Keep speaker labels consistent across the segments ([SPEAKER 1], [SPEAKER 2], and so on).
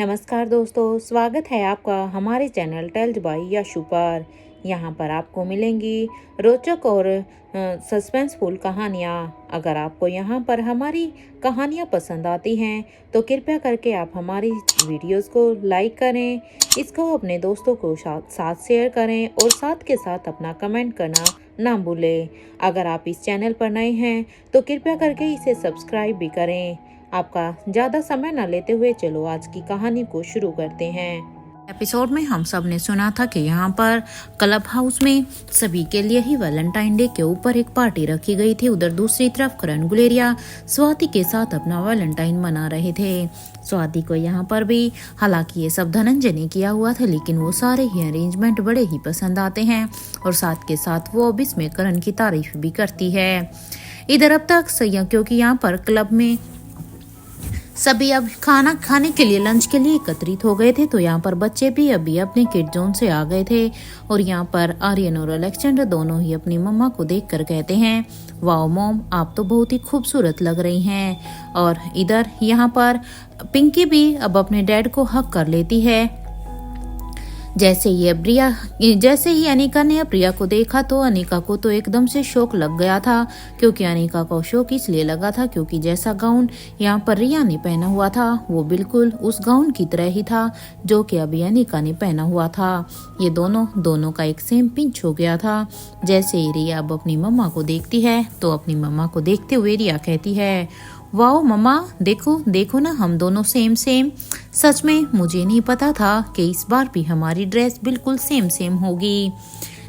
[SPEAKER 1] नमस्कार दोस्तों, स्वागत है आपका हमारे चैनल टेल्स बाय यशु पर। यहाँ पर आपको मिलेंगी रोचक और सस्पेंसफुल कहानियाँ। अगर आपको यहाँ पर हमारी कहानियाँ पसंद आती हैं तो कृपया करके आप हमारी वीडियोस को लाइक करें, इसको अपने दोस्तों को साथ शेयर करें और साथ के साथ अपना कमेंट करना ना भूलें। अगर आप इस चैनल पर नए हैं तो कृपया करके इसे सब्सक्राइब भी करें। आपका ज़्यादा समय न लेते हुए चलो आज की कहानी को शुरू करते हैं। एपिसोड में हम सब ने सुना था कि यहाँ पर क्लब हाउस में सभी के लिए ही वैलेंटाइन डे के ऊपर एक पार्टी रखी गई थी। उधर दूसरी तरफ करण गुलेरिया स्वाति के साथ अपना वैलेंटाइन मना रहे थे। स्वाति को यहाँ पर भी, हालांकि ये सब धनंजय ने किया हुआ था, लेकिन वो सारे ही अरेंजमेंट बड़े ही पसंद आते हैं और साथ के साथ वो अब इसमें करण की तारीफ भी करती है। इधर अब तक क्योंकि यहाँ पर क्लब में सभी अब खाना खाने के लिए, लंच के लिए एकत्रित हो गए थे, तो यहाँ पर बच्चे भी अभी अपने किड जोन से आ गए थे और यहाँ पर आर्यन और अलेक्जेंडर दोनों ही अपनी मम्मा को देखकर कहते हैं, वाओ मॉम, आप तो बहुत ही खूबसूरत लग रही हैं। और इधर यहाँ पर पिंकी भी अब अपने डैड को हक कर लेती है। जैसे ही अनिका ने प्रिया को देखा तो अनिका को तो एकदम से शौक लग गया था, क्योंकि अनिका को शौक इसलिए लगा था क्योंकि जैसा गाउन यहाँ पर रिया ने पहना हुआ था वो बिल्कुल उस गाउन की तरह ही था जो कि अभी अनिका ने पहना हुआ था। ये दोनों का एक सेम पिंच हो गया था। जैसे ही रिया अब अपनी मम्मा को देखती है तो अपनी मम्मा को देखते हुए रिया कहती है, वाओ मम्मा, देखो ना, हम दोनों सेम। सच में मुझे नहीं पता था कि इस बार भी हमारी ड्रेस बिल्कुल सेम होगी।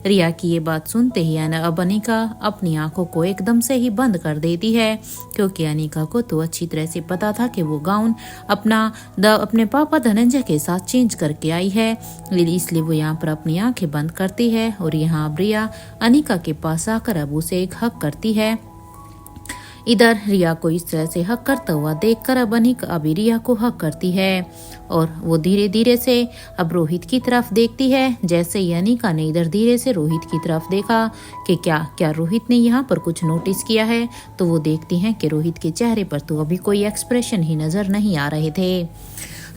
[SPEAKER 1] रिया की ये बात सुनते ही अब अनिका अपनी आंखों को एकदम से ही बंद कर देती है, क्योंकि अनिका को तो अच्छी तरह से पता था कि वो गाउन अपने पापा धनंजय के साथ चेंज करके आई है, इसलिए वो यहाँ पर अपनी आंखें बंद करती है और यहाँ अब रिया अनिका के पास आकर अब उसे एक हक करती है। इधर रिया को इस तरह से हक करता हुआ देखकर अब अनिका अभी रिया को हक करती है और वो धीरे धीरे से अब रोहित की तरफ देखती है। जैसे ही अनिका ने इधर धीरे से रोहित की तरफ देखा कि क्या रोहित ने यहाँ पर कुछ नोटिस किया है, तो वो देखती हैं कि रोहित के चेहरे पर तो अभी कोई एक्सप्रेशन ही नजर नहीं आ रहे थे।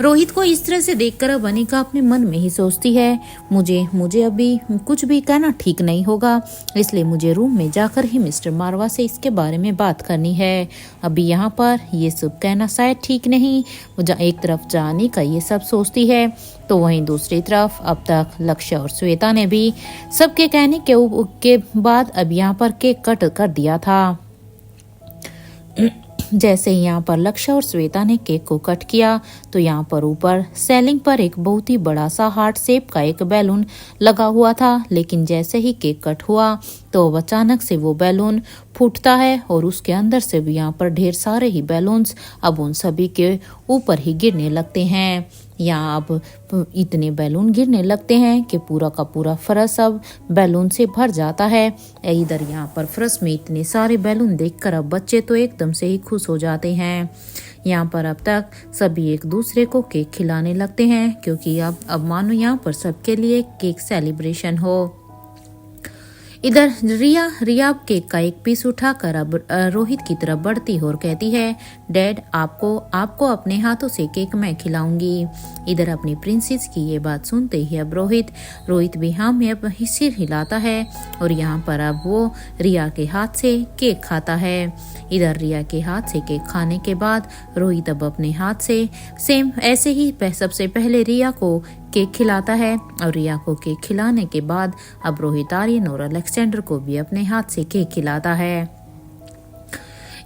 [SPEAKER 1] रोहित को इस तरह से देखकर अब अनिका अपने मन में ही सोचती है, मुझे अभी कुछ भी कहना ठीक नहीं होगा, इसलिए मुझे रूम में जाकर ही मिस्टर मारवा से इसके बारे में बात करनी है। अभी यहाँ पर ये सब कहना शायद ठीक नहीं। एक तरफ जाने का ये सब सोचती है तो वहीं दूसरी तरफ अब तक लक्ष्य और श्वेता ने भी सबके कहने के बाद अब यहाँ पर केक कट कर दिया था। जैसे ही यहाँ पर लक्ष्य और श्वेता ने केक को कट किया तो यहाँ पर ऊपर सेलिंग पर एक बहुत ही बड़ा सा हार्ट शेप का एक बैलून लगा हुआ था, लेकिन जैसे ही केक कट हुआ तो अचानक से वो बैलून फूटता है और उसके अंदर से भी यहाँ पर ढेर सारे ही बैलून्स अब उन सभी के ऊपर ही गिरने लगते हैं। यहाँ अब इतने बैलून गिरने लगते हैं कि पूरा का पूरा फर्श अब बैलून से भर जाता है। इधर यहाँ पर फर्श में इतने सारे बैलून देखकर अब बच्चे तो एकदम से ही खुश हो जाते हैं। यहाँ पर अब तक सभी एक दूसरे को केक खिलाने लगते हैं, क्योंकि अब मानो यहाँ पर सबके लिए केक सेलिब्रेशन हो। इधर रिया केक का एक पीस उठाकर अब रोहित की तरफ बढ़ती है और कहती है, डैड, आपको अपने हाथों से केक मैं खिलाऊंगी। इधर अपनी प्रिंसेस की ये बात सुनते ही अब रोहित भी हाँ में अब सिर हिलाता है और यहाँ पर अब वो रिया के हाथ से केक खाता है। इधर रिया के हाथ से केक खाने के बाद रोहित अब अपने हाथ से सेम ऐसे ही सबसे पहले रिया को केक खिलाता है और रिया को केक खिलाने के बाद अब रोहित, आर्यन और अलेक्जेंडर को भी अपने हाथ से केक खिलाता है।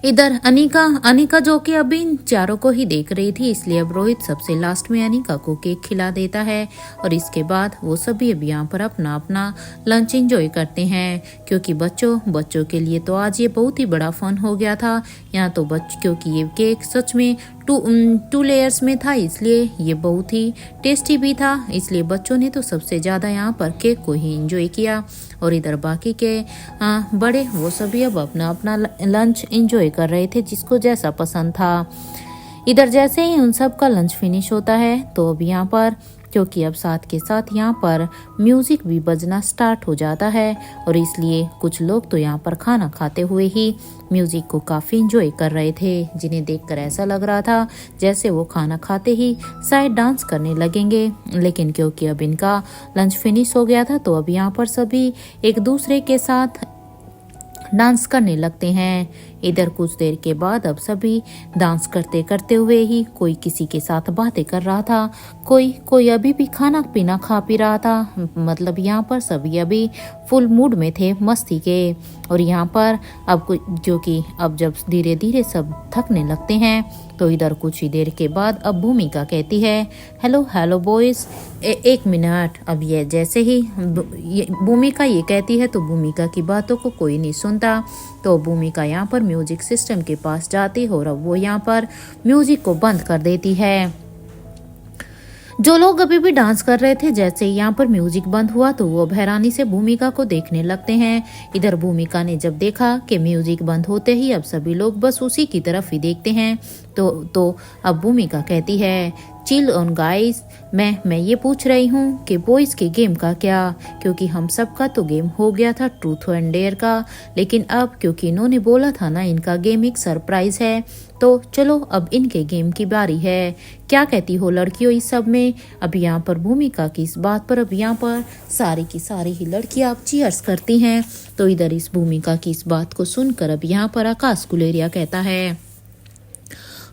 [SPEAKER 1] इधर अनिका जो कि अभी इन चारों को ही देख रही थी, इसलिए अब रोहित सबसे लास्ट में अनिका को केक खिला देता है और इसके बाद वो सभी अब यहाँ पर अपना अपना लंच एंजॉय करते हैं, क्योंकि बच्चों के लिए तो आज ये बहुत ही बड़ा फन हो गया था। यहाँ तो क्योंकि ये केक सच में टू लेयर्स में था, इसलिए ये बहुत ही टेस्टी भी था, इसलिए बच्चों ने तो सबसे ज़्यादा यहाँ पर केक को ही एंजॉय किया और इधर बाकी के बड़े वो सभी अब अपना अपना लंच एंजॉय कर रहे थे, जिसको जैसा पसंद था। इधर जैसे ही उन सब का लंच फिनिश होता है तो अब यहाँ पर क्योंकि अब साथ के साथ यहाँ पर म्यूजिक भी बजना स्टार्ट हो जाता है और इसलिए कुछ लोग तो यहाँ पर खाना खाते हुए ही म्यूजिक को काफी इंजॉय कर रहे थे, जिन्हें देखकर ऐसा लग रहा था जैसे वो खाना खाते ही शायद डांस करने लगेंगे। लेकिन क्योंकि अब इनका लंच फिनिश हो गया था तो अब यहाँ पर सभी एक दूसरे के साथ डांस करने लगते हैं। इधर कुछ देर के बाद अब सभी डांस करते करते हुए ही कोई किसी के साथ बातें कर रहा था, कोई अभी भी खाना पीना खा पी रहा था। मतलब यहाँ पर सभी अभी फुल मूड में थे मस्ती के। और यहाँ पर अब जो कि अब जब धीरे धीरे सब थकने लगते हैं तो इधर कुछ ही देर के बाद अब भूमिका कहती है, हेलो हेलो बॉयज, एक मिनट। अब ये जैसे ही भूमिका ये कहती है तो भूमिका की बातों को कोई नहीं सुनता। तो भूमिका यहाँ पर म्यूजिक सिस्टम के पास जाती है और अब वो यहाँ पर म्यूजिक को बंद कर देती है। जो लोग अभी भी डांस कर रहे थे, जैसे ही यहाँ पर म्यूजिक बंद हुआ तो वो हैरानी से भूमिका को देखने लगते हैं। इधर भूमिका ने जब देखा कि म्यूजिक बंद होते ही अब सभी लोग बस उसी की तरफ ही देखते हैं तो अब भूमिका कहती है, चिल ऑन गाइस, मैं ये पूछ रही हूँ कि बॉयज के गेम का क्या, क्योंकि हम सबका तो गेम हो गया था ट्रूथ एंड डेयर का, लेकिन अब क्योंकि इन्होंने बोला था ना इनका गेम एक सरप्राइज है, तो चलो अब इनके गेम की बारी है। क्या कहती हो लड़कियों इस सब में? अब यहाँ पर भूमिका की इस बात पर अब यहाँ पर सारी की सारी ही लड़कियां अब चीयर्स करती हैं। तो इधर इस भूमिका की इस बात को सुनकर अब यहाँ पर आकाश गुलेरिया कहता है,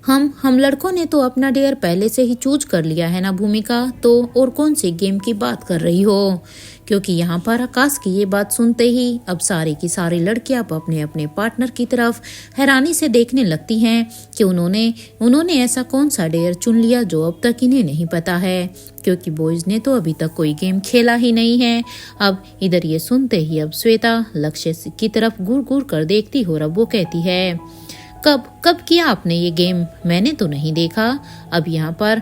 [SPEAKER 1] हम लड़कों ने तो अपना डेयर पहले से ही चूज कर लिया है ना भूमिका, तो और कौन सी गेम की बात कर रही हो? क्योंकि यहाँ पर आकाश की ये बात सुनते ही अब सारी की सारी लड़कियां अब अपने अपने पार्टनर की तरफ हैरानी से देखने लगती हैं कि उन्होंने ऐसा कौन सा डेयर चुन लिया जो अब तक इन्हें नहीं पता है, क्योंकि बॉयज ने तो अभी तक कोई गेम खेला ही नहीं है। अब इधर ये सुनते ही अब श्वेता लक्ष्य की तरफ घूर घूर कर देखती हो और अब वो कहती है, कब किया आपने ये गेम? मैंने तो नहीं देखा। अब यहाँ पर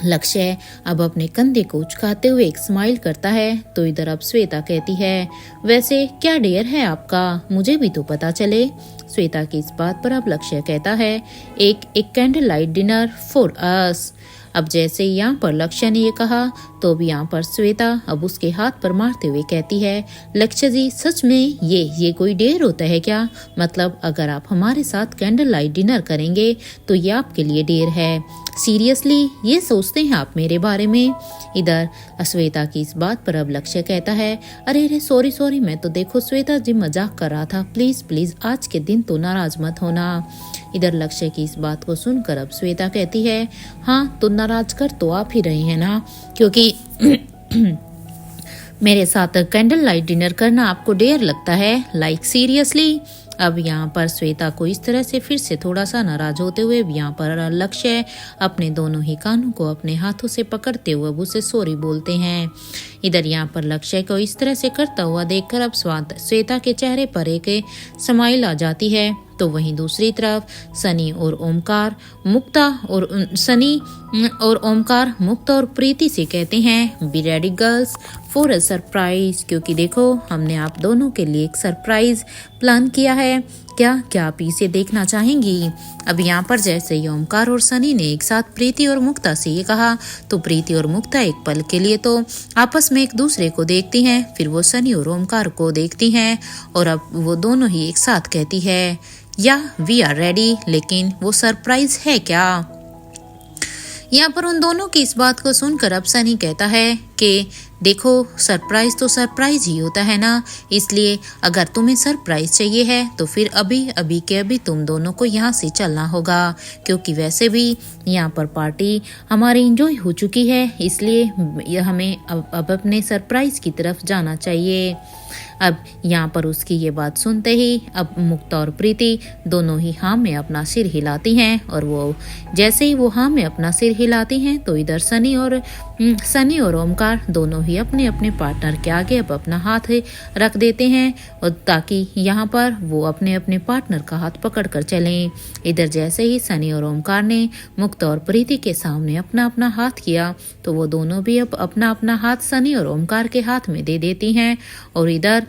[SPEAKER 1] लक्ष्य अब अपने कंधे को उचकाते हुए एक स्माइल करता है। तो इधर अब श्वेता कहती है, वैसे क्या डेयर है आपका, मुझे भी तो पता चले। श्वेता की इस बात पर अब लक्ष्य कहता है, एक candle light dinner for us. अब जैसे यहाँ पर लक्ष्य ने ये कहा तो अब यहाँ पर श्वेता अब उसके हाथ पर मारते हुए कहती है, लक्ष्य जी सच में ये कोई डेयर होता है क्या? मतलब अगर आप हमारे साथ कैंडल लाइट डिनर करेंगे तो ये आपके लिए डेयर है? सीरियसली ये सोचते हैं आप मेरे बारे में? इधर श्वेता की इस बात पर अब लक्ष्य कहता है, अरे सॉरी, मैं तो देखो श्वेता जी मजाक कर रहा था, प्लीज आज के दिन तो नाराज मत होना। इधर लक्ष्य की इस बात को सुनकर अब श्वेता कहती है, हाँ तो नाराज कर तो आप ही रहे हैं ना, क्योंकि मेरे साथ कैंडल लाइट डिनर करना आपको डेयर लगता है? Like seriously? अब यहाँ पर श्वेता को इस तरह से फिर से थोड़ा सा नाराज होते हुए यहाँ पर लक्ष्य अपने दोनों ही कानों को अपने हाथों से पकड़ते हुए उसे सॉरी बोलते हैं। इधर यहाँ पर लक्ष्य को इस तरह से करता हुआ देखकर अब श्वेता के चेहरे पर एक स्माइल आ जाती है। तो वहीं दूसरी तरफ सनी और ओमकार मुक्ता और प्रीति से कहते हैं, be ready girls for a surprise, क्योंकि देखो हमने आप दोनों के लिए एक सरप्राइज प्लान किया है। क्या आप इसे देखना चाहेंगी? अब यहाँ पर जैसे ही ओमकार और सनी ने एक साथ प्रीति और मुक्ता से ये कहा तो प्रीति और मुक्ता एक पल के लिए तो आपस में एक दूसरे को देखती हैं, फिर वो सनी और ओमकार को देखती हैं और अब वो दोनों ही एक साथ कहती है, या वी आर रेडी, लेकिन वो सरप्राइज है क्या? यहाँ पर उन दोनों की इस बात को सुनकर अब सनी कहता है कि देखो सरप्राइज तो सरप्राइज ही होता है ना, इसलिए अगर तुम्हें सरप्राइज चाहिए है तो फिर अभी तुम दोनों को यहाँ से चलना होगा, क्योंकि वैसे भी यहाँ पर पार्टी हमारी एंजॉय हो चुकी है, इसलिए हमें अब अपने सरप्राइज की तरफ जाना चाहिए। अब यहाँ पर उसकी ये बात सुनते ही अब मुक्ता और प्रीति दोनों ही हाँ में अपना सिर हिलाती हैं और वो जैसे ही वो हाँ में अपना सिर हिलाती हैं तो इधर सनी और ओमकार दोनों ही अपने अपने पार्टनर के आगे अब अपना हाथ रख देते हैं और ताकि यहाँ पर वो अपने अपने पार्टनर का हाथ पकड़ कर चलें। इधर जैसे ही सनी और ओमकार ने मुक्ता और प्रीति के सामने अपना अपना हाथ किया तो वो दोनों भी अब अपना अपना हाथ सनी और ओमकार के हाथ में दे देती हैं और इधर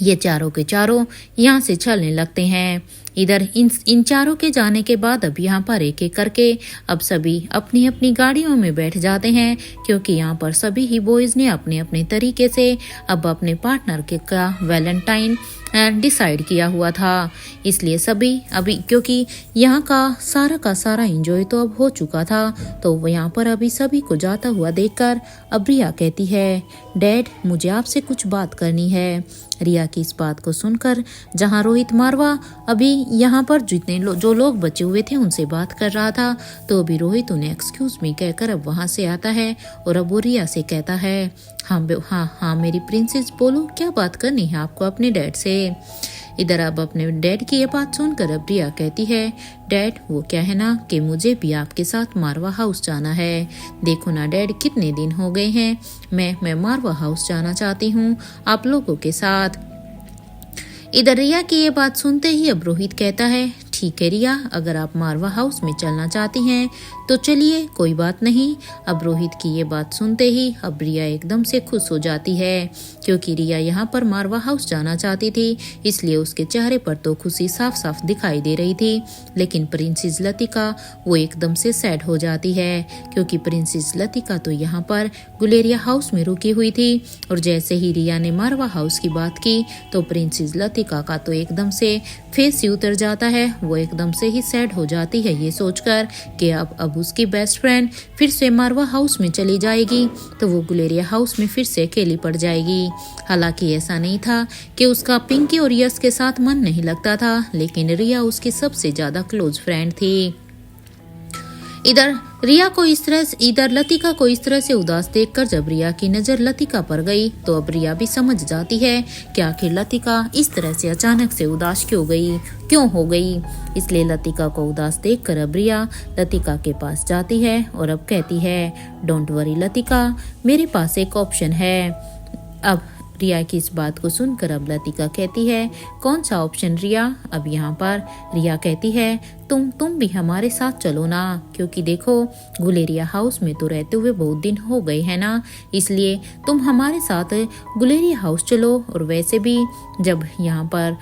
[SPEAKER 1] ये चारों के चारों यहाँ से चलने लगते हैं। इधर इन चारों के जाने के बाद अब यहाँ पर एक एक करके अब सभी अपनी अपनी गाड़ियों में बैठ जाते हैं, क्योंकि यहाँ पर सभी ही बॉयज ने अपने अपने तरीके से अब अपने पार्टनर के का वैलेंटाइन डिसाइड किया हुआ था। इसलिए सभी अभी, क्योंकि यहाँ का सारा एंजॉय तो अब हो चुका था, तो वो यहाँ पर अभी सभी को जाता हुआ देखकर अब रिया कहती है, डैड मुझे आपसे कुछ बात करनी है। रिया की इस बात को सुनकर जहाँ रोहित मारवा अभी यहाँ पर जो लोग बचे हुए थे उनसे बात कर रहा था, तो अभी रोहित उन्हें एक्सक्यूज मी कहकर अब वहाँ से आता है और अब वो रिया से कहता है, हाँ मेरी प्रिंसेस बोलो, क्या बात करनी है आपको अपने डैड से। इधर अब अपने डैड की ये बात सुनकर अब रिया कहती है, डैड वो क्या है ना कि मुझे भी आपके साथ मारवा हाउस जाना है। देखो ना डैड, कितने दिन हो गए हैं, मैं मारवा हाउस जाना चाहती हूँ आप लोगों के साथ। इधर रिया की ये बात सुनते ही अब रोहित कहता है, ठीक है रिया, अगर आप मारवा हाउस में चलना चाहती हैं तो चलिए, कोई बात नहीं। अब रोहित की ये बात सुनते ही अब रिया एकदम से खुश हो जाती है, क्योंकि रिया यहाँ पर मारवा हाउस जाना चाहती थी, इसलिए उसके चेहरे पर तो खुशी साफ साफ दिखाई दे रही थी। लेकिन प्रिंसेस लतिका वो एकदम से सैड हो जाती है, क्योंकि प्रिंसेस लतिका तो यहाँ पर गुलेरिया हाउस में रुकी हुई थी, और जैसे ही रिया ने मारवा हाउस की बात की तो प्रिंसेस लतिका का तो एकदम से फेस ही उतर जाता है। वो एकदम से ही सैड हो जाती है ये सोचकर कि अब उसकी बेस्ट फ्रेंड फिर से मारवा हाउस में चली जाएगी, तो वो गुलेरिया हाउस में फिर से अकेली पड़ जाएगी। हालांकि ऐसा नहीं था कि उसका पिंकी और यश के साथ मन नहीं लगता था, लेकिन रिया उसकी सबसे ज्यादा क्लोज फ्रेंड थी। इधर लतिका को इस तरह से उदास देखकर जब रिया की नजर लतिका पर गई तो अब रिया भी समझ जाती है कि आखिर लतिका इस तरह से अचानक से उदास क्यों हो गई। इसलिए लतिका को उदास देखकर अब रिया लतिका के पास जाती है और अब कहती है, डोंट वरी लतिका, मेरे पास एक ऑप्शन है। अब रिया की इस बात को सुनकर अब लतिका कहती है, कौन सा ऑप्शन रिया। अब यहाँ पर रिया कहती है, तुम भी हमारे साथ चलो ना, क्योंकि देखो गुलेरिया हाउस में तो रहते हुए बहुत दिन हो गए हैं ना, इसलिए तुम हमारे साथ गुलेरिया हाउस चलो। और वैसे भी जब यहाँ पर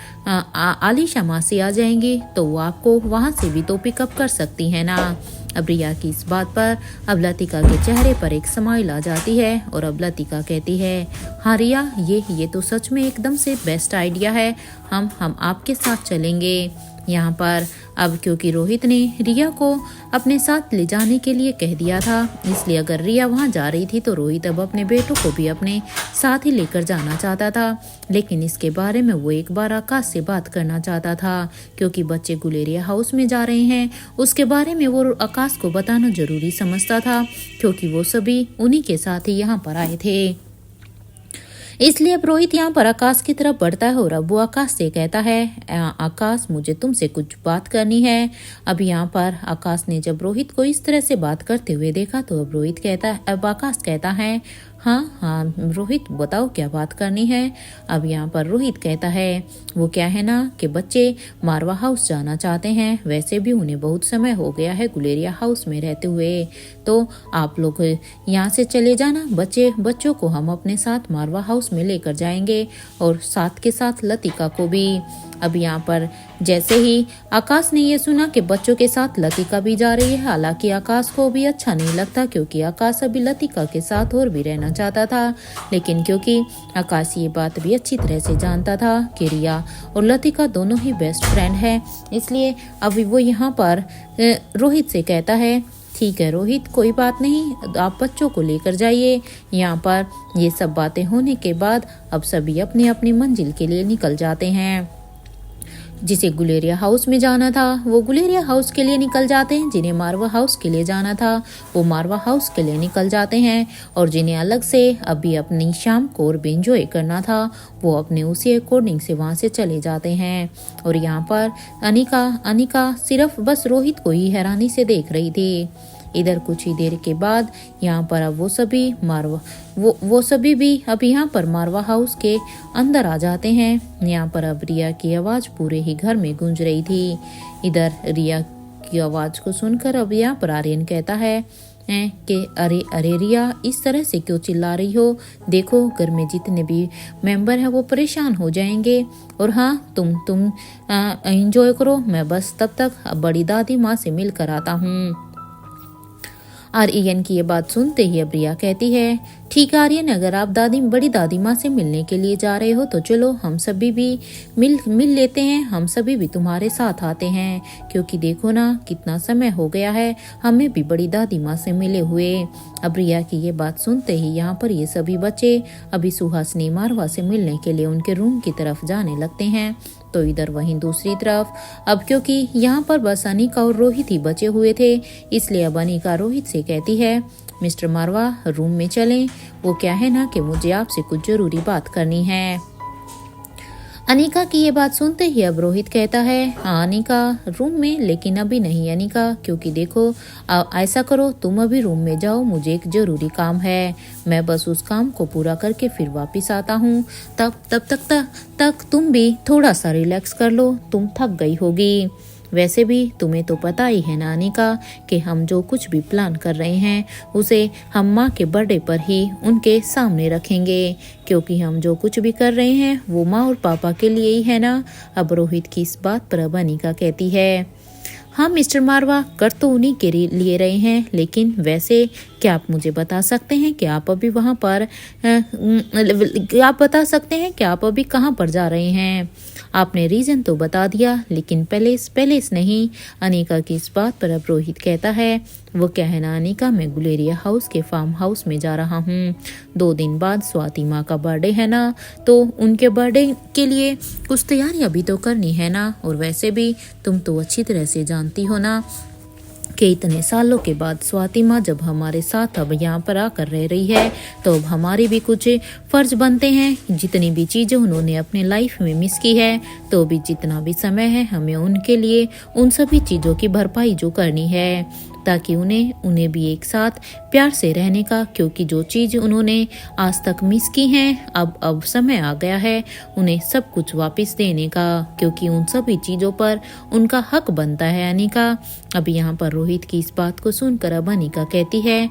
[SPEAKER 1] आलिशा मासी आ जाएंगी तो वो आपको वहाँ से भी तो पिकअप कर सकती है ना। अब रिया की इस बात पर अब लतिका के चेहरे पर एक स्माइल आ जाती है और अब लतिका कहती है, हाँ रिया, ये तो सच में एकदम से बेस्ट आइडिया है, हम आपके साथ चलेंगे। यहाँ पर अब क्योंकि रोहित ने रिया को अपने साथ ले जाने के लिए कह दिया था, इसलिए अगर रिया वहाँ जा रही थी तो रोहित अब अपने बेटों को भी अपने साथ ही लेकर जाना चाहता था। लेकिन इसके बारे में वो एक बार आकाश से बात करना चाहता था, क्योंकि बच्चे गुलेरिया हाउस में जा रहे हैं उसके बारे में वो आकाश को बताना जरूरी समझता था, क्योंकि वो सभी उन्हीं के साथ ही यहाँ पर आए थे। इसलिए अब रोहित यहाँ पर आकाश की तरफ बढ़ता है और अब वो आकाश से कहता है, आकाश मुझे तुमसे कुछ बात करनी है। अब यहाँ पर आकाश ने जब रोहित को इस तरह से बात करते हुए देखा तो अब आकाश कहता है, हाँ रोहित बताओ क्या बात करनी है। अब यहाँ पर रोहित कहता है, वो क्या है ना कि बच्चे मारवा हाउस जाना चाहते हैं, वैसे भी उन्हें बहुत समय हो गया है गुलेरिया हाउस में रहते हुए, तो आप लोग यहाँ से चले जाना, बच्चों को हम अपने साथ मारवा हाउस में लेकर जाएंगे और साथ के साथ लतिका को भी। अब यहाँ पर जैसे ही आकाश ने ये सुना कि बच्चों के साथ लतिका भी जा रही है, हालांकि आकाश को भी अच्छा नहीं लगता, क्योंकि आकाश अभी लतिका के साथ और भी रहना चाहता था। लेकिन क्योंकि आकाश ये बात भी अच्छी तरह से जानता था कि रिया और लतिका दोनों ही बेस्ट फ्रेंड है, इसलिए अभी वो यहाँ पर रोहित से कहता है, ठीक है रोहित, कोई बात नहीं, आप बच्चों को लेकर जाइए। यहाँ पर ये सब बातें होने के बाद अब सभी अपनी अपनी मंजिल के लिए निकल जाते हैं। जिसे गुलेरिया हाउस में जाना था वो गुलेरिया हाउस के लिए निकल जाते हैं, जिन्हें मारवा हाउस के लिए जाना था वो मारवा हाउस के लिए निकल जाते हैं, और जिन्हें अलग से अभी अपनी शाम को और भी एंजॉय करना था वो अपने उसी अकॉर्डिंग से वहाँ से चले जाते हैं। और यहाँ पर अनिका सिर्फ बस रोहित को ही हैरानी से देख रही थी। इधर कुछ ही देर के बाद यहाँ पर अब वो सभी भी अब यहाँ पर मारवा हाउस के अंदर आ जाते हैं। यहाँ पर अब रिया की आवाज़ पूरे ही घर में गूंज रही थी। इधर रिया की आवाज़ को सुनकर अब यहाँ पर आर्यन कहता है, हैं कि अरे अरे रिया, इस तरह से क्यों चिल्ला रही हो? देखो घर में जितने भी मेंबर हैं वो परेशान हो जाएंगे। और हाँ, तुम एंजॉय करो, मैं बस तब तक बड़ी दादी माँ से मिल कर आता हूँ। आर्यन की ये बात सुनते ही अब रिया कहती है, ठीक है आर्यन, अगर आप बड़ी दादी माँ से मिलने के लिए जा रहे हो तो चलो, हम सभी भी मिल लेते हैं, हम सभी भी तुम्हारे साथ आते हैं, क्योंकि देखो ना कितना समय हो गया है हमें भी बड़ी दादी माँ से मिले हुए। अब रिया की ये बात सुनते ही यहाँ पर ये सभी बच्चे अभी सुहासिनी मारवा से मिलने के लिए उनके रूम की तरफ जाने लगते हैं। तो इधर वहीं दूसरी तरफ अब क्योंकि यहाँ पर बस अनिका और रोहित ही बचे हुए थे, इसलिए अब अनिका रोहित से कहती है, मिस्टर मारवा रूम में चलें, वो क्या है ना कि मुझे आपसे कुछ जरूरी बात करनी है। अनिका की ये बात सुनते ही अब रोहित कहता है, हाँ अनिका रूम में, लेकिन अभी नहीं अनिका, क्योंकि देखो ऐसा करो तुम अभी रूम में जाओ, मुझे एक जरूरी काम है, मैं बस उस काम को पूरा करके फिर वापस आता हूँ, तब तक तुम भी थोड़ा सा रिलैक्स कर लो, तुम थक गई होगी। वैसे भी तुम्हें तो पता ही है ना अनिका कि हम जो कुछ भी प्लान कर रहे हैं उसे हम माँ के बर्थडे पर ही उनके सामने रखेंगे, क्योंकि हम जो कुछ भी कर रहे हैं वो माँ और पापा के लिए ही है ना। अब रोहित की इस बात पर अब अनिका कहती है, हाँ मिस्टर मारवा, कर तो उन्हीं के लिए रहे हैं, लेकिन वैसे क्या आप मुझे बता सकते हैं कि आप अभी वहाँ पर आप बता सकते हैं कि आप अभी कहाँ पर जा रहे हैं? आपने रीजन तो बता दिया, लेकिन पैलेस नहीं। अनिका की इस बात पर अब रोहित कहता है, वो क्या है ना अनिका, मैं गुलेरिया हाउस के फार्म हाउस में जा रहा हूँ, 2 दिन बाद स्वाति माँ का बर्थडे है ना, तो उनके बर्थडे के लिए कुछ तैयारियां भी तो करनी है ना। और वैसे भी तुम तो अच्छी तरह से जानती हो ना कि इतने सालों के बाद स्वाति माँ जब हमारे साथ अब यहाँ पर आकर रह रही है, तो अब हमारे भी कुछ फर्ज बनते हैं। जितनी भी चीज़ें उन्होंने अपने लाइफ में मिस की है, तो भी जितना भी समय है हमें उनके लिए उन सभी चीज़ों की भरपाई जो करनी है, ताकि उन्हें भी एक साथ प्यार से रहने का, क्योंकि जो चीज़ उन्होंने आज तक मिस की हैं अब समय आ गया है उन्हें सब कुछ वापस देने का, क्योंकि उन सभी चीज़ों पर उनका हक बनता है अनिका। अब यहाँ पर रोहित की इस बात को सुनकर अब अनिका कहती है,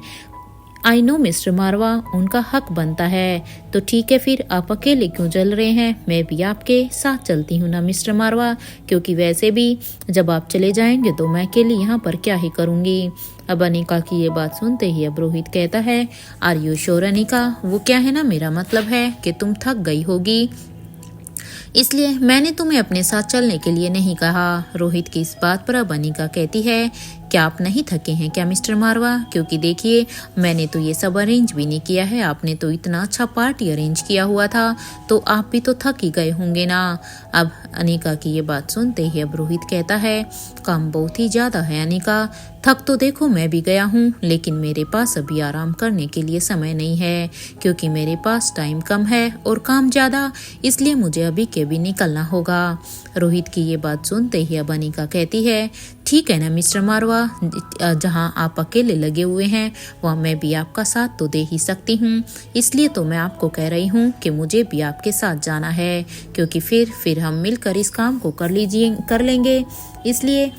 [SPEAKER 1] आई नो मिस्टर मारवा, उनका हक बनता है, तो ठीक है फिर आप अकेले क्यों चल रहे हैं, मैं भी आपके साथ चलती हूँ ना मिस्टर मारवा, क्योंकि वैसे भी जब आप चले जाएंगे तो मैं अकेली यहाँ पर क्या ही करूँगी। अब अनिका की ये बात सुनते ही अब रोहित कहता है, आर यू श्योर अनिका, वो क्या है ना, मेरा मतलब है कि तुम थक गई होगी, इसलिए मैंने तुम्हें अपने साथ चलने के लिए नहीं कहा। रोहित की इस बात पर अब अनिका कहती है, क्या आप नहीं थके हैं क्या मिस्टर मारवा, क्योंकि देखिए मैंने तो ये सब अरेंज भी नहीं किया है, आपने तो इतना अच्छा पार्टी अरेंज किया हुआ था, तो आप भी तो थक ही गए होंगे ना। अब अनिका की ये बात सुनते ही अब रोहित कहता है, काम बहुत ही ज्यादा है अनिका, थक तो देखो मैं भी गया हूँ, लेकिन मेरे पास अभी आराम करने के लिए समय नहीं है, क्योंकि मेरे पास टाइम कम है और काम ज्यादा, इसलिए मुझे अभी के भी निकलना होगा। रोहित की ये बात सुनते ही अब अनिका कहती है, ठीक है ना मिस्टर मारवा, जहाँ आप अकेले लगे हुए हैं वहाँ मैं भी आपका साथ तो दे ही सकती हूँ, इसलिए तो मैं आपको कह रही हूँ कि मुझे भी आपके साथ जाना है, क्योंकि फिर हम मिलकर इस काम को कर लेंगे, इसलिए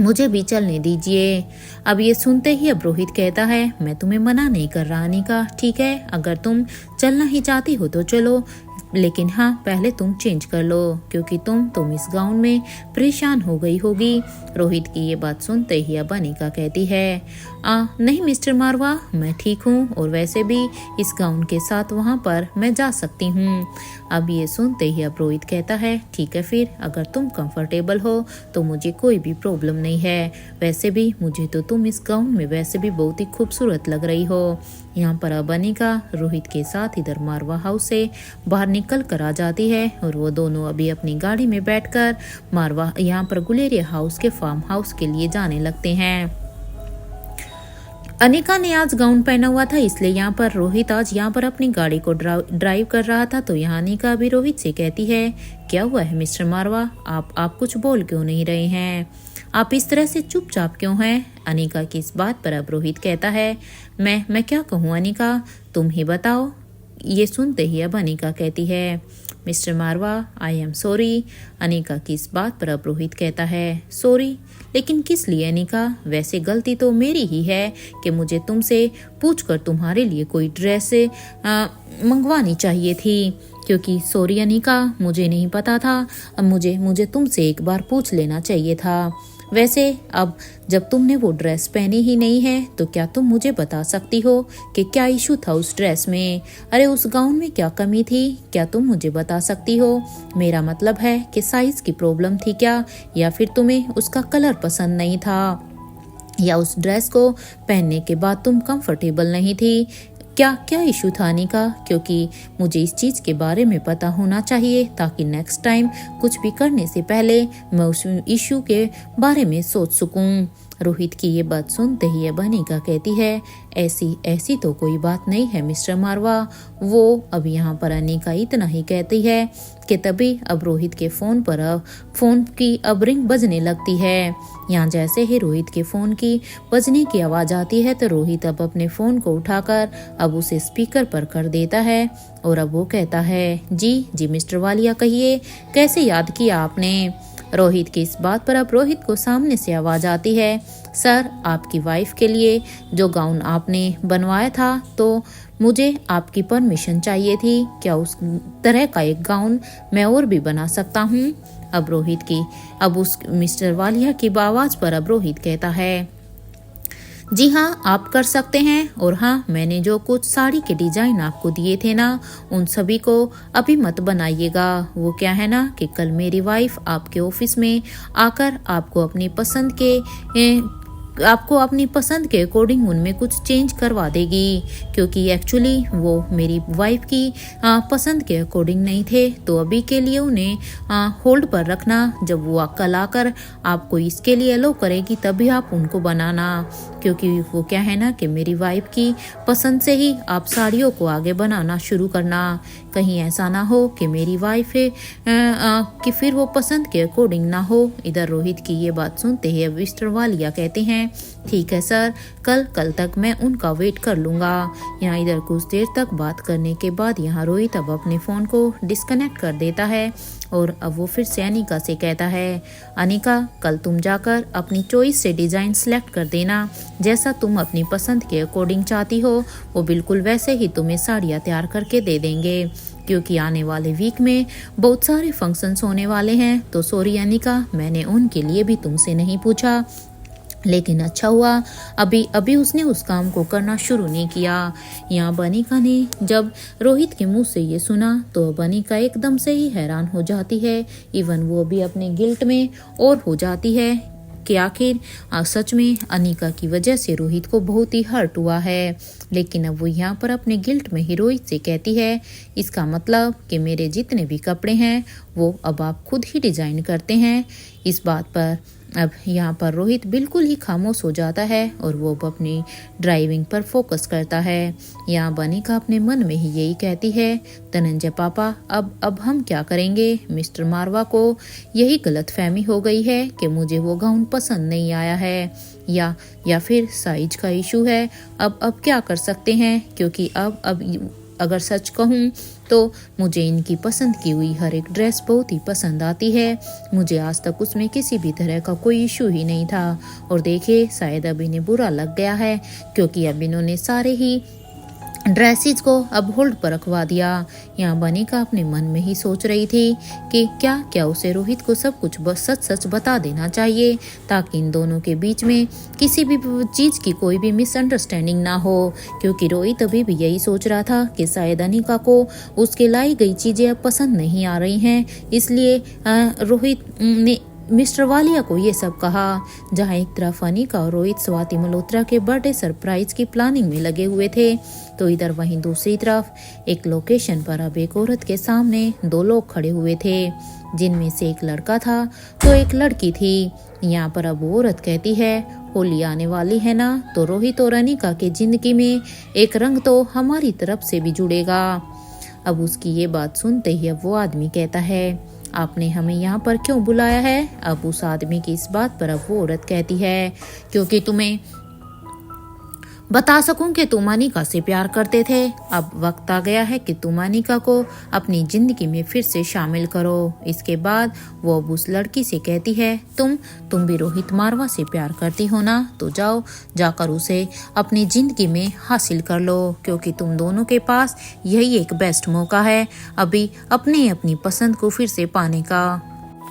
[SPEAKER 1] मुझे भी चलने दीजिए। अब ये सुनते ही अब रोहित कहता है, मैं तुम्हें मना नहीं कर रहा अनिका, ठीक है, अगर तुम चलना ही चाहती हो तो चलो, लेकिन हाँ पहले तुम चेंज कर लो, क्योंकि तुम इस गाउन में परेशान हो गई होगी। रोहित की ये बात सुनते ही अब अनिका कहती है, नहीं मिस्टर मारवा, मैं ठीक हूँ, और वैसे भी इस गाउन के साथ वहाँ पर मैं जा सकती हूँ। अब ये सुनते ही अब रोहित कहता है, ठीक है फिर अगर तुम कंफर्टेबल हो तो मुझे कोई भी प्रॉब्लम नहीं है, वैसे भी मुझे तो तुम इस गाउन में वैसे भी बहुत ही खूबसूरत लग रही हो। यहाँ पर अब अनिका रोहित के साथ इधर मारवा हाउस से बाहर निकल कर आ जाती है, और वो दोनों अभी अपनी गाड़ी में बैठकर मारवा यहाँ पर गुलेरिया हाउस के फार्म हाउस के लिए जाने लगते हैं। अनिका ने आज गाउन पहना हुआ था, इसलिए यहाँ पर रोहित आज यहाँ पर अपनी गाड़ी को ड्राइव कर रहा था, तो यहाँ अनिका भी रोहित से कहती है, क्या हुआ है मिस्टर मारवा, आप कुछ बोल क्यों नहीं रहे हैं, आप इस तरह से चुपचाप क्यों हैं। अनिका की इस बात पर अब रोहित कहता है, मैं क्या कहूँ अनिका, तुम ही बताओ। ये सुनते ही अब अनिका कहती है, mister Marwa I am sorry. Anika की इस बात पर अब रोहित कहता है, सॉरी, लेकिन किस लिए अनिका? वैसे गलती तो मेरी ही है कि मुझे तुमसे पूछकर तुम्हारे लिए कोई ड्रेस मंगवानी चाहिए थी, क्योंकि सॉरी अनिका, मुझे नहीं पता था। अब मुझे तुमसे एक बार पूछ लेना चाहिए था। वैसे अब जब तुमने वो ड्रेस पहनी ही नहीं है तो क्या तुम मुझे बता सकती हो कि क्या इशू था उस ड्रेस में? अरे उस गाउन में क्या कमी थी? क्या तुम मुझे बता सकती हो? मेरा मतलब है कि साइज की प्रॉब्लम थी क्या, या फिर तुम्हें उसका कलर पसंद नहीं था, या उस ड्रेस को पहनने के बाद तुम कंफर्टेबल नहीं थी? क्या क्या इशू था अनिका? क्योंकि मुझे इस चीज़ के बारे में पता होना चाहिए ताकि नेक्स्ट टाइम कुछ भी करने से पहले मैं उस इशू के बारे में सोच सकूं। रोहित की ये बात सुनते ही अब अनिका कहती है, ऐसी ऐसी तो कोई बात नहीं है मिस्टर मारवा। वो अब यहाँ पर अनिका इतना ही कहती है कि तभी अब रोहित के फोन की अब रिंग बजने लगती है। यहाँ जैसे ही रोहित के फोन की बजने की आवाज आती है तो रोहित अब अपने फोन को उठाकर अब उसे स्पीकर पर कर देता है और अब वो कहता है, जी मिस्टर वालिया कहिए, कैसे याद किया आपने? रोहित की इस बात पर अब रोहित को सामने से आवाज आती है, सर आपकी वाइफ के लिए जो गाउन आपने बनवाया था तो मुझे आपकी परमिशन चाहिए थी। क्या उस तरह का एक गाउन मैं और भी बना सकता हूँ? अब उस मिस्टर वालिया की आवाज पर अब रोहित कहता है, जी हाँ आप कर सकते हैं। और हाँ, मैंने जो कुछ साड़ी के डिजाइन आपको दिए थे ना, उन सभी को अभी मत बनाइएगा। वो क्या है ना कि कल मेरी वाइफ आपके ऑफिस में आकर आपको अपनी पसंद के अकॉर्डिंग उनमें कुछ चेंज करवा देगी, क्योंकि एक्चुअली वो मेरी वाइफ की पसंद के अकॉर्डिंग नहीं थे। तो अभी के लिए उन्हें होल्ड पर रखना। जब वो कल आकर आपको इसके लिए अलो करेगी तभी आप उनको बनाना, क्योंकि वो क्या है ना कि मेरी वाइफ की पसंद से ही आप साड़ियों को आगे बनाना शुरू करना। कहीं ऐसा ना हो कि मेरी वाइफ है कि फिर वो पसंद के अकॉर्डिंग ना हो। इधर रोहित की ये बात सुनते ही अब मिस्टर वालिया कहते हैं, ठीक है सर, कल तक मैं उनका वेट कर लूंगा। यहाँ इधर कुछ देर तक बात करने के बाद यहाँ रोहित अब अपने फोन को डिस्कनेक्ट कर देता है और अब वो फिर से अनिका से कहता है, अनिका कल तुम जाकर अपनी चॉइस से डिजाइन सेलेक्ट कर देना। जैसा तुम अपनी पसंद के अकॉर्डिंग चाहती हो वो बिल्कुल वैसे ही तुम्हें साड़ियाँ तैयार करके दे देंगे, क्योंकि आने वाले वीक में बहुत सारे फंक्शंस होने वाले हैं। तो सॉरी अनिका, मैंने उनके लिए भी तुमसे नहीं पूछा, लेकिन अच्छा हुआ अभी उसने उस काम को करना शुरू नहीं किया। यहाँ बनिका ने जब रोहित के मुंह से ये सुना तो बनिका एकदम से ही हैरान हो जाती है। इवन वो भी अपने गिल्ट में और हो जाती है कि आखिर सच में अनिका की वजह से रोहित को बहुत ही हर्ट हुआ है। लेकिन अब वो यहाँ पर अपने गिल्ट में ही रोहित से कहती है, इसका मतलब कि मेरे जितने भी कपड़े हैं वो अब आप खुद ही डिजाइन करते हैं। इस बात पर अब यहाँ पर रोहित बिल्कुल ही खामोश हो जाता है और वो अपनी ड्राइविंग पर फोकस करता है। यहाँ बनिका अपने मन में ही यही कहती है, धनंजय पापा अब हम क्या करेंगे? मिस्टर मारवा को यही गलतफहमी हो गई है कि मुझे वो गाउन पसंद नहीं आया है, या फिर साइज का इशू है। अब क्या कर सकते हैं? क्योंकि अब अगर सच कहूँ तो मुझे इनकी पसंद की हुई हर एक ड्रेस बहुत ही पसंद आती है। मुझे आज तक उसमें किसी भी तरह का कोई इशू ही नहीं था। और देखिए शायद अब इन्हें बुरा लग गया है, क्योंकि अब इन्होंने सारे ही ड्रेसेस को अब होल्ड पर रखवा दिया। यहाँ बनिका अपने मन में ही सोच रही थी कि क्या उसे रोहित को सब कुछ बस सच बता देना चाहिए, ताकि इन दोनों के बीच में किसी भी चीज़ की कोई भी मिसअंडरस्टैंडिंग ना हो। क्योंकि रोहित अभी भी यही सोच रहा था कि शायद अनिका को उसके लाई गई चीज़ें अब पसंद नहीं आ रही हैं, इसलिए रोहित ने मिस्टर वालिया को ये सब कहा। जहाँ एक तरफ अनिका और रोहित स्वाति मल्होत्रा के बर्थडे सरप्राइज की प्लानिंग में लगे हुए थे, तो इधर वहीं दूसरी तरफ एक लोकेशन पर अब एक औरत के सामने दो लोग खड़े हुए थे, जिनमें से एक लड़का था तो एक लड़की थी। यहाँ पर अब औरत कहती है, होली आने वाली है ना, तो रोहित और अनिका के जिंदगी में एक रंग तो हमारी तरफ से भी जुड़ेगा। अब उसकी ये बात सुनते ही अब वो आदमी कहता है, आपने हमें यहाँ पर क्यों बुलाया है? अब उस आदमी की इस बात पर अब वो औरत कहती है, क्योंकि तुम्हें बता सकूं कि तुम अनिका से प्यार करते थे। अब वक्त आ गया है कि तुम अनिका को अपनी जिंदगी में फिर से शामिल करो। इसके बाद वो अब उस लड़की से कहती है, तुम भी रोहित मारवा से प्यार करती हो ना, तो जाओ जाकर उसे अपनी जिंदगी में हासिल कर लो, क्योंकि तुम दोनों के पास यही एक बेस्ट मौका है अभी अपनी अपनी पसंद को फिर से पाने का।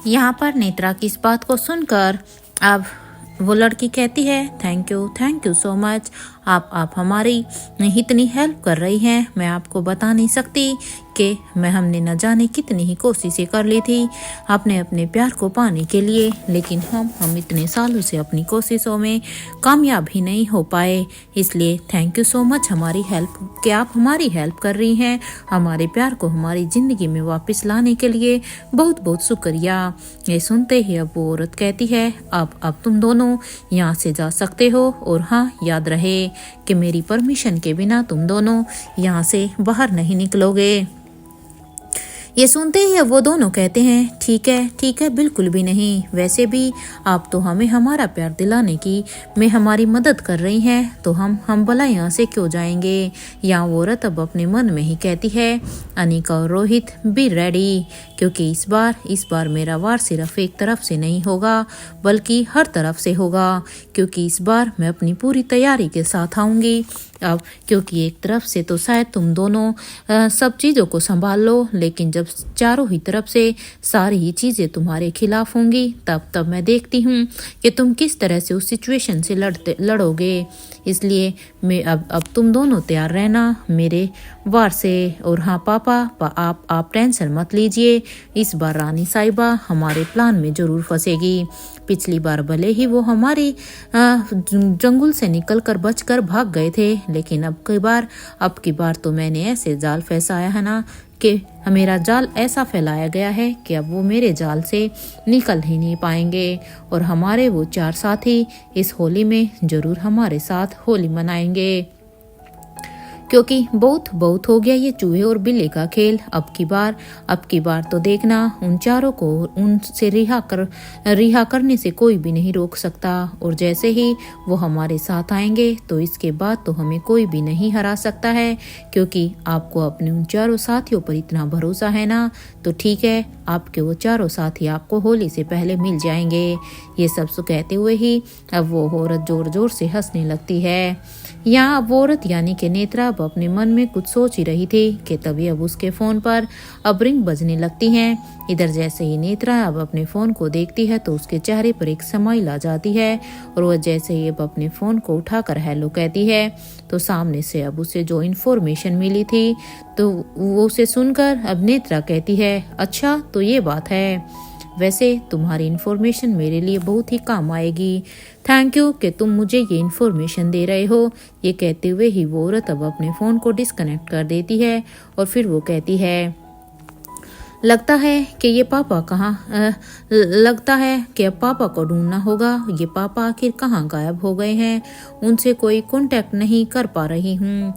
[SPEAKER 1] यहाँ पर नेत्रा की इस बात को सुनकर अब वो लड़की कहती है, थैंक यू सो मच। आप हमारी इतनी हेल्प कर रही हैं। मैं आपको बता नहीं सकती कि हमने न जाने कितनी ही कोशिशें कर ली थी अपने प्यार को पाने के लिए, लेकिन हम इतने सालों से अपनी कोशिशों में कामयाब ही नहीं हो पाए। इसलिए थैंक यू सो मच हमारी हेल्प कि आप हमारी हेल्प कर रही हैं। हमारे प्यार को हमारी ज़िंदगी में वापस लाने के लिए बहुत बहुत शुक्रिया। ये सुनते ही अब वो औरत कहती है, अब तुम दोनों यहाँ से जा सकते हो, और हाँ, याद रहे कि मेरी परमिशन के बिना तुम दोनों यहाँ से बाहर नहीं निकलोगे। ये सुनते ही अब वो दोनों कहते हैं, ठीक है, बिल्कुल भी नहीं। वैसे भी आप तो हमें हमारा प्यार दिलाने की में हमारी मदद कर रही हैं, तो हम भला यहाँ से क्यों जाएंगे। यहाँ वो औरत अब अपने मन में ही कहती है, अनिका और रोहित बी रेडी, क्योंकि इस बार मेरा वार सिर्फ एक तरफ से नहीं होगा बल्कि हर तरफ से होगा, क्योंकि इस बार मैं अपनी पूरी तैयारी के साथ आऊँगी। अब क्योंकि एक तरफ से तो शायद तुम दोनों सब चीज़ों को संभाल लो, लेकिन जब चारों ही तरफ से सारी ही चीज़ें तुम्हारे खिलाफ होंगी, तब मैं देखती हूँ कि तुम किस तरह से उस सिचुएशन से लड़ोगे। इसलिए मैं अब तुम दोनों तैयार रहना मेरे वार से। और हाँ पापा, आप टेंशन मत लीजिए, इस बार रानी साहिबा हमारे प्लान में ज़रूर फंसेगी। पिछली बार भले ही वो हमारी जंगल से निकलकर बचकर भाग गए थे, लेकिन अब की बार तो मैंने ऐसे जाल फंसाया है ना कि मेरा जाल ऐसा फैलाया गया है कि अब वो मेरे जाल से निकल ही नहीं पाएंगे। और हमारे वो 4 साथी इस होली में ज़रूर हमारे साथ होली मनाएंगे, क्योंकि बहुत हो गया ये चूहे और बिल्ली का खेल। अब की बार तो देखना, उन चारों को उनसे रिहा करने से कोई भी नहीं रोक सकता। और जैसे ही वो हमारे साथ आएंगे तो इसके बाद तो हमें कोई भी नहीं हरा सकता है, क्योंकि आपको अपने उन चारों साथियों पर इतना भरोसा है ना, तो ठीक है, आपके वो चारों साथी आपको होली से पहले मिल जाएंगे। ये सब कहते हुए ही अब वो औरत जोर से हंसने लगती है। यहाँ अब वो औरत यानी कि नेत्रा अब अपने मन में कुछ सोच ही रही थी कि तभी अब उसके फ़ोन पर अब रिंग बजने लगती हैं। इधर जैसे ही नेत्रा अब अपने फ़ोन को देखती है तो उसके चेहरे पर एक स्माइल आ जाती है, और वह जैसे ही अब अपने फ़ोन को उठाकर हेलो कहती है तो सामने से अब उसे जो इन्फॉर्मेशन मिली थी तो वो उसे सुनकर अब नेत्रा कहती है, अच्छा तो ये बात है, वैसे तुम्हारी इन्फॉर्मेशन मेरे लिए बहुत ही काम आएगी। थैंक यू कि तुम मुझे ये इन्फॉर्मेशन दे रहे हो। ये कहते हुए ही वो औरत अब अपने फ़ोन को डिस्कनेक्ट कर देती है, और फिर वो कहती है, लगता है कि अब पापा को ढूंढना होगा। ये पापा आखिर कहाँ गायब हो गए हैं, उनसे कोई कांटेक्ट नहीं कर पा रही हूँ।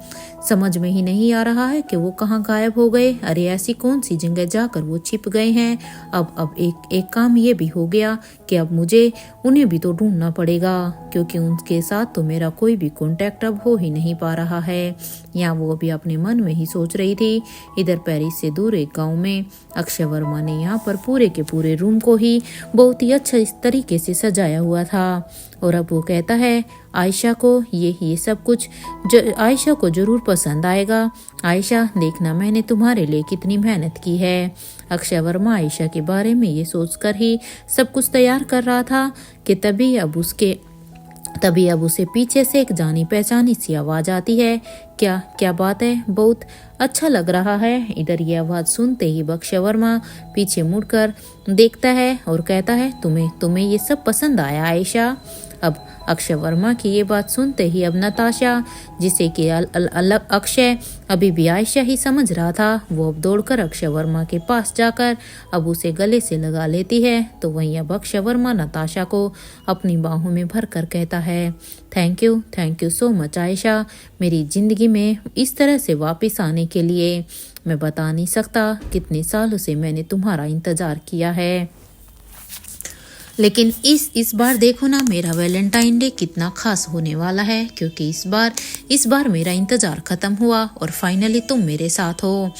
[SPEAKER 1] समझ में ही नहीं आ रहा है कि वो कहाँ गायब हो गए। अरे ऐसी कौन सी जगह जाकर वो छिप गए हैं। अब एक काम ये भी हो गया कि अब मुझे उन्हें भी तो ढूंढना पड़ेगा, क्योंकि उनके साथ तो मेरा कोई भी कांटेक्ट अब हो ही नहीं पा रहा है। यहाँ वो भी अपने मन में ही सोच रही थी। इधर पेरिस से दूर एक गाँव में अक्षय वर्मा ने यहाँ पर पूरे के पूरे रूम को ही बहुत ही अच्छा इस तरीके से सजाया हुआ था, और अब वो कहता है, आयशा को ये सब कुछ आयशा को जरूर पसंद आएगा। आयशा देखना मैंने तुम्हारे लिए कितनी मेहनत की है। अक्षय वर्मा आयशा के बारे में ये सोचकर ही सब कुछ तैयार कर रहा था कि तभी अब उसे पीछे से एक जानी पहचानी सी आवाज आती है, क्या बात है, बहुत अच्छा लग रहा है। इधर ये आवाज सुनते ही अक्षय वर्मा पीछे मुड़कर देखता है और कहता है, तुम्हें ये सब पसंद आया आयशा। अब अक्षय वर्मा की ये बात सुनते ही अब नताशा, जिसे कि अक्षय अभी भी आयशा ही समझ रहा था, वो अब दौड़कर अक्षय वर्मा के पास जाकर अब उसे गले से लगा लेती है। तो वहीं अब अक्षय वर्मा नताशा को अपनी बाहों में भरकर कहता है, thank you so much Ayesha, मेरी ज़िंदगी में इस तरह से वापस आने के लिए। मैं बता नहीं सकता कितने सालों से मैंने तुम्हारा इंतज़ार किया है। लेकिन इस बार देखो ना मेरा वैलेंटाइन डे कितना खास होने वाला है, क्योंकि इस बार मेरा इंतजार खत्म हुआ और फाइनली तुम मेरे साथ हो।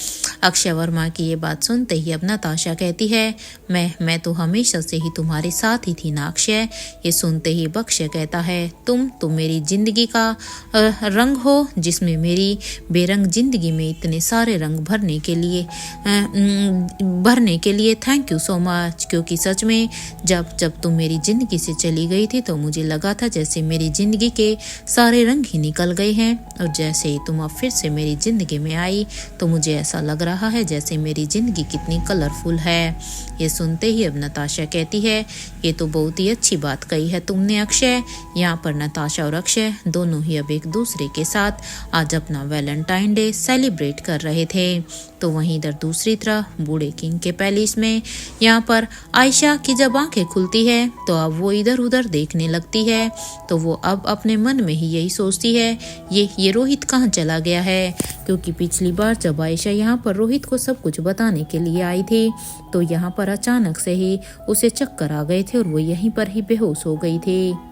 [SPEAKER 1] अक्षय वर्मा की ये बात सुनते ही अब नताशा कहती है, मैं तो हमेशा से ही तुम्हारे साथ ही थी ना अक्षय। ये सुनते ही अक्षय कहता है, तुम मेरी जिंदगी का रंग हो, जिसमें मेरी बेरंग जिंदगी में इतने सारे रंग भरने के लिए थैंक यू सो मच। क्योंकि सच में जब तुम मेरी जिंदगी से चली गई थी तो मुझे लगा था जैसे मेरी जिंदगी के सारे रंग ही निकल गए हैं, और जैसे ही तुम अब फिर से मेरी जिंदगी में आई तो मुझे ऐसा लग रहा है जैसे मेरी जिंदगी कितनी कलरफुल है। ये सुनते ही अब नताशा कहती है, ये तो बहुत ही अच्छी बात कही है तुमने अक्षय। यहाँ पर नताशा और अक्षय दोनों ही अब एक दूसरे के साथ आज अपना वैलेंटाइन डे सेलिब्रेट कर रहे थे। तो वहीं इधर दूसरी तरफ बूढ़े किंग के पैलेस में यहाँ पर आयशा की जब आंखें खुलती है तो अब वो इधर उधर देखने लगती है। तो वो अब अपने मन में ही यही सोचती है, ये रोहित कहाँ चला गया है, क्योंकि पिछली बार जब आयशा यहाँ पर रोहित को सब कुछ बताने के लिए आई थी तो यहाँ पर अचानक से ही उसे चक्कर आ गए थे और वो यहीं पर ही बेहोश हो गई थी।